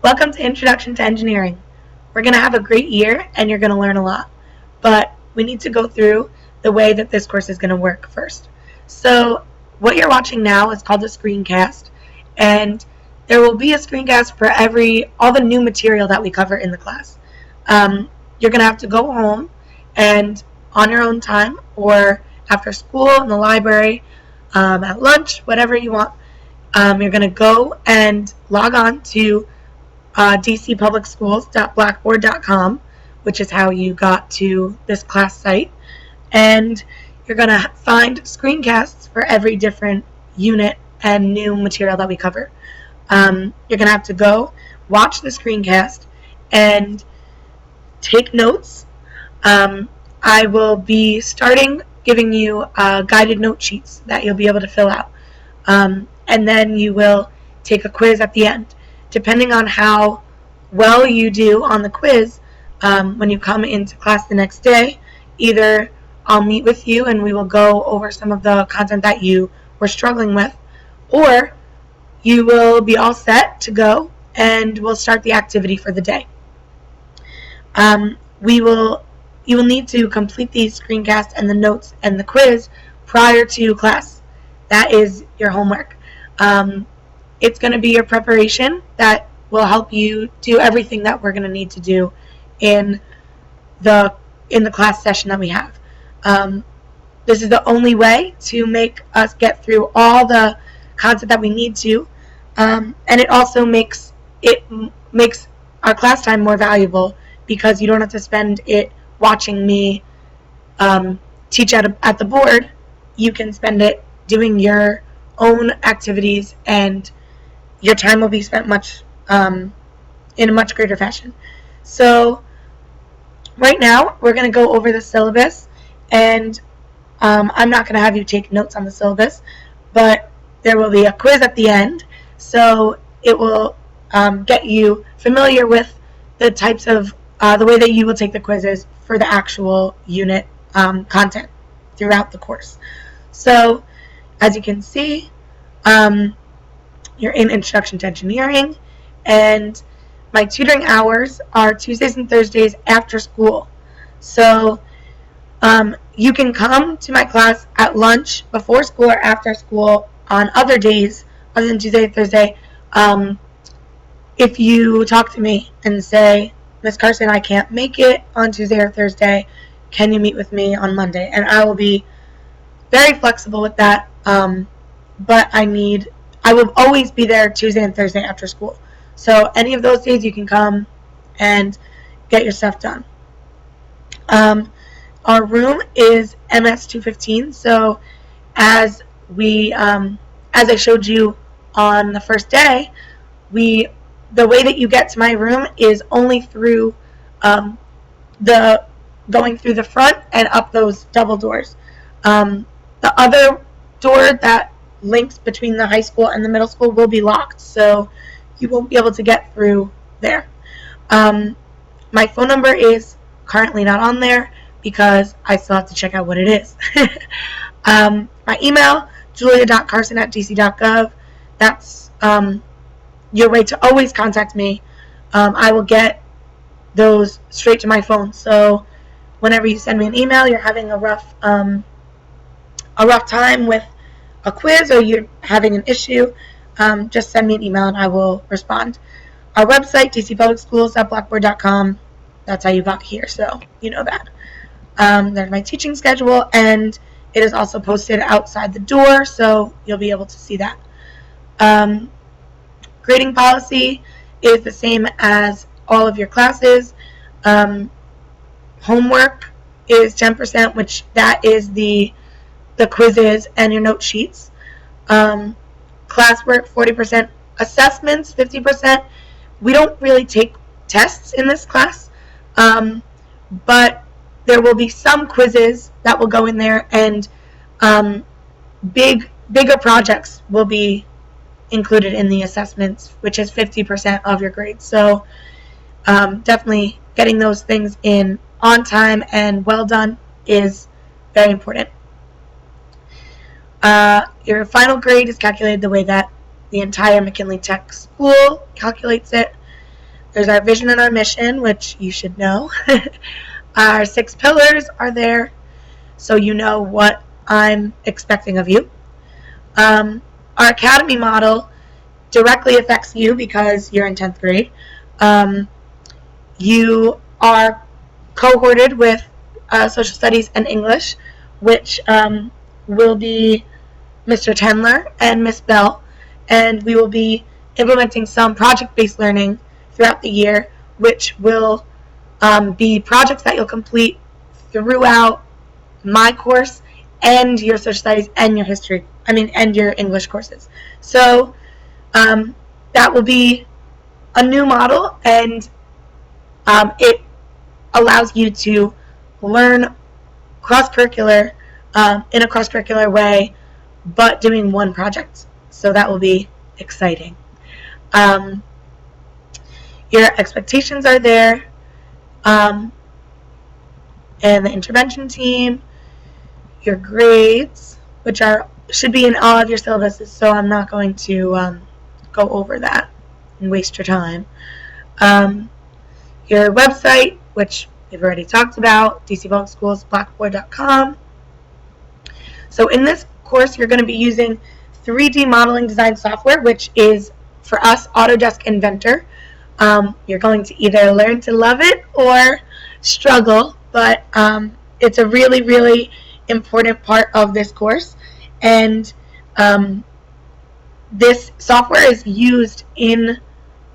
Welcome to Introduction to Engineering. We're going to have a great year and you're going to learn a lot, but we need to go through the way that this course is going to work first. So what you're watching now is called a screencast, and there will be a screencast for all the new material that we cover in the class. You're going to have to go home and on your own time or after school in the library, at lunch, whatever you want, you're going to go and log on to dcpublicschools.blackboard.com, which is how you got to this class site, and you're going to find screencasts for every different unit and new material that we cover. You're going to have to go watch the screencast and take notes. I will be starting giving you guided note sheets that you'll be able to fill out, and then you will take a quiz at the end. Depending on how well you do on the quiz, when you come into class the next day, either I'll meet with you and we will go over some of the content that you were struggling with, or you will be all set to go and we'll start the activity for the day. You will need to complete these screencasts and the notes and the quiz prior to class. That is your homework. It's going to be your preparation that will help you do everything that we're going to need to do in the class session that we have. This is the only way to make us get through all the content that we need to, and it also makes our class time more valuable because you don't have to spend it watching me teach at the board. You can spend it doing your own activities, and your time will be spent in a much greater fashion. So right now we're going to go over the syllabus, and I'm not going to have you take notes on the syllabus, but there will be a quiz at the end, so it will get you familiar with the types of the way that you will take the quizzes for the actual unit content throughout the course. So as you can see, you're in Introduction to Engineering, and my tutoring hours are Tuesdays and Thursdays after school. So you can come to my class at lunch, before school, or after school on other days other than Tuesday and Thursday. If you talk to me and say, Ms. Carson, I can't make it on Tuesday or Thursday, can you meet with me on Monday? And I will be very flexible with that, but I will always be there Tuesday and Thursday after school. So any of those days you can come and get your stuff done. Our room is MS 215, so as I showed you on the first day, the way that you get to my room is only through going through the front and up those double doors. The other door that links between the high school and the middle school will be locked, so you won't be able to get through there. My phone number is currently not on there because I still have to check out what it is. My email, julia.carson@dc.gov. That's your way to always contact me. I will get those straight to my phone, so whenever you send me an email, you're having a rough time with a quiz or you're having an issue, just send me an email and I will respond. Our website, dcpublicschools.blackboard.com, that's how you got here, so you know that. There's my teaching schedule, and it is also posted outside the door, so you'll be able to see that. Grading policy is the same as all of your classes. Homework is 10%, which that is the quizzes and your note sheets. Classwork 40%, assessments 50%. We don't really take tests in this class, but there will be some quizzes that will go in there, and bigger projects will be included in the assessments, which is 50% of your grades. So definitely getting those things in on time and well done is very important. Your final grade is calculated the way that the entire McKinley Tech school calculates it. There's our vision and our mission, which you should know. Our 6 pillars are there, so you know what I'm expecting of you. Our academy model directly affects you because you're in 10th grade. You are cohorted with social studies and English, which will be Mr. Tendler and Miss Bell, and we will be implementing some project-based learning throughout the year, which will be projects that you'll complete throughout my course and your social studies and your history, and your English courses. So that will be a new model, and it allows you to learn cross-curricular in a cross-curricular way, but doing one project. So that will be exciting. Your expectations are there, and the intervention team, your grades, which should be in all of your syllabuses, so I'm not going to go over that and waste your time. Your website, which we've already talked about, dcpublicschoolsblackboard.com. So in this course, you're going to be using 3D modeling design software, which is, for us, Autodesk Inventor. You're going to either learn to love it or struggle, but it's a really, really important part of this course. And this software is used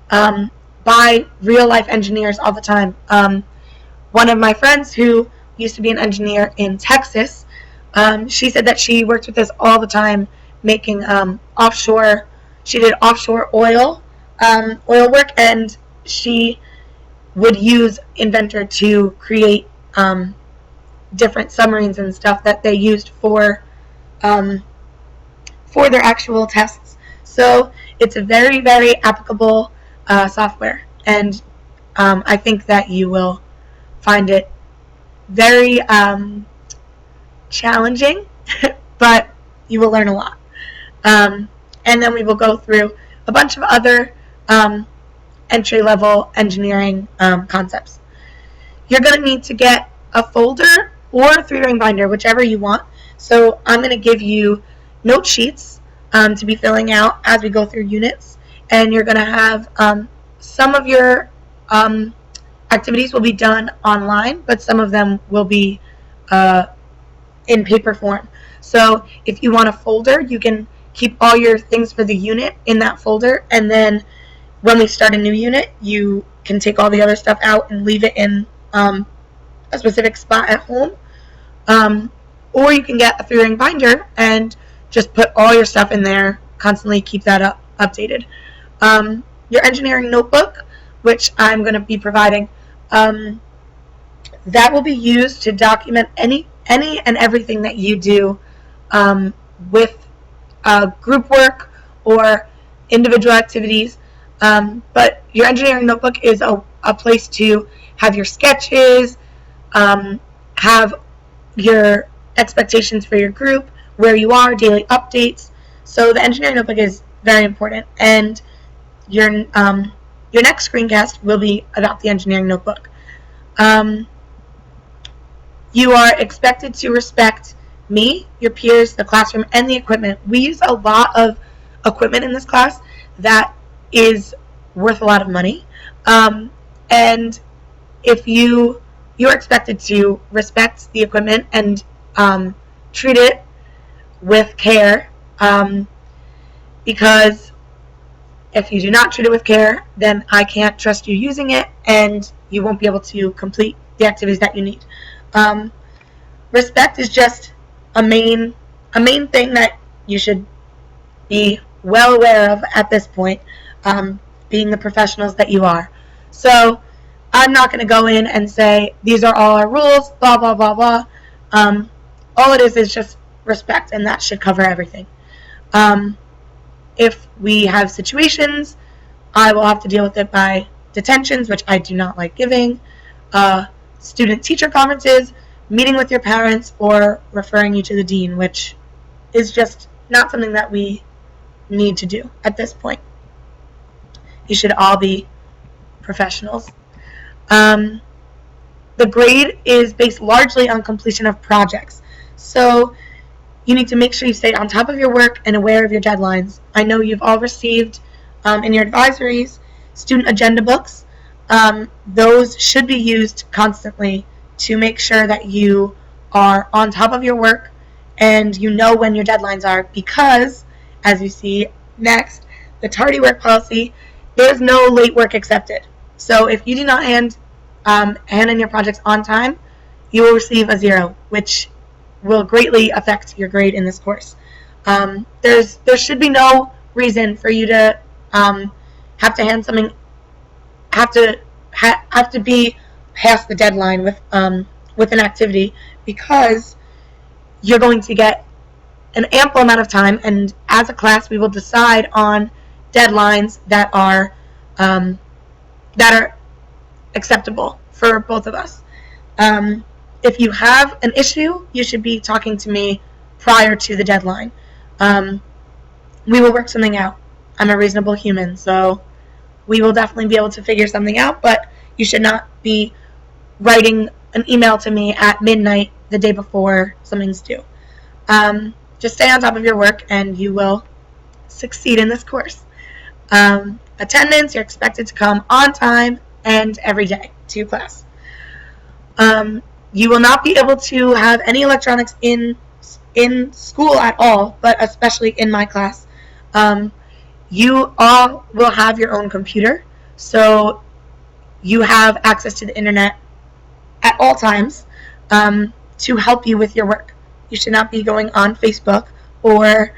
by real-life engineers all the time. One of my friends who used to be an engineer in Texas, she said that she worked with this all the time, making offshore. She did offshore oil work, and she would use Inventor to create different submarines and stuff that they used for their actual tests. So it's a very, very applicable software, and I think that you will find it very challenging, but you will learn a lot. And then we will go through a bunch of other entry-level engineering concepts. You're going to need to get a folder or a 3-ring binder, whichever you want. So I'm going to give you note sheets to be filling out as we go through units, and you're going to have some of your activities will be done online, but some of them will be in paper form. So if you want a folder, you can keep all your things for the unit in that folder, and then when we start a new unit, you can take all the other stuff out and leave it in a specific spot at home. Or you can get a 3-ring binder and just put all your stuff in there, constantly keep that updated. Your engineering notebook, which I'm going to be providing, that will be used to document any and everything that you do with group work or individual activities. But your engineering notebook is a place to have your sketches, have your expectations for your group, where you are, daily updates. So the engineering notebook is very important, and your next screencast will be about the engineering notebook. You are expected to respect me, your peers, the classroom, and the equipment. We use a lot of equipment in this class that is worth a lot of money, and if you're expected to respect the equipment and treat it with care, because if you do not treat it with care, then I can't trust you using it, and you won't be able to complete the activities that you need. Respect is just a main thing that you should be well aware of at this point, being the professionals that you are. So I'm not going to go in and say these are all our rules, blah blah blah blah. All it is just respect, and that should cover everything. If we have situations, I will have to deal with it by detentions, which I do not like giving, student-teacher conferences, meeting with your parents, or referring you to the dean, which is just not something that we need to do at this point. You should all be professionals. The grade is based largely on completion of projects. So you need to make sure you stay on top of your work and aware of your deadlines. I know you've all received in your advisories student agenda books. Those should be used constantly to make sure that you are on top of your work and you know when your deadlines are, because, as you see next, the tardy work policy, there's no late work accepted. So if you do not hand in your projects on time, you will receive a 0, which will greatly affect your grade in this course. There should be no reason for you to have to hand something, have to be past the deadline with an activity, because you're going to get an ample amount of time, and as a class we will decide on deadlines that are acceptable for both of us. If you have an issue, you should be talking to me prior to the deadline. We will work something out. I'm a reasonable human, so we will definitely be able to figure something out, but you should not be writing an email to me at midnight the day before something's due. Just stay on top of your work and you will succeed in this course. Attendance, you're expected to come on time and every day to class. You will not be able to have any electronics in school at all, but especially in my class. You all will have your own computer, so you have access to the internet at all times to help you with your work. You should not be going on Facebook or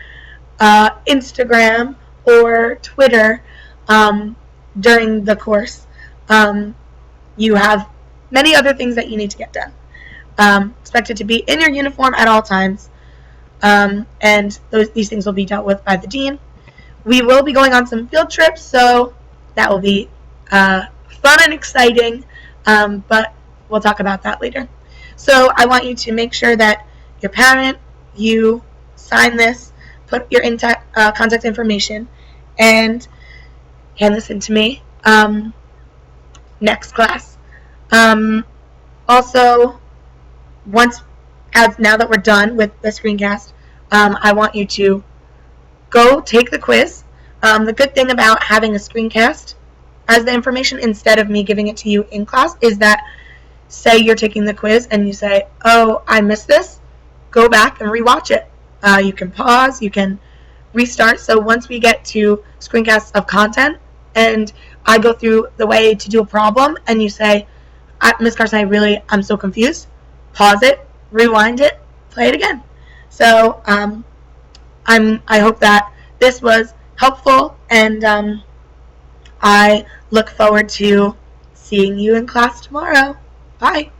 Instagram or Twitter during the course. You have many other things that you need to get done. Expected to be in your uniform at all times, and these things will be dealt with by the dean. We will be going on some field trips, so that will be fun and exciting, but we'll talk about that later. So I want you to make sure that your parent, you sign this, put your contact information, and hand this in to me next class. Also, now that we're done with the screencast, I want you to go take the quiz. The good thing about having a screencast as the information instead of me giving it to you in class is that, say you're taking the quiz and you say, oh, I missed this, go back and rewatch it. You can pause, you can restart. So once we get to screencasts of content and I go through the way to do a problem and you say, Ms. Carson, I'm so confused, pause it, rewind it, play it again. So I hope that this was helpful, and I look forward to seeing you in class tomorrow. Bye.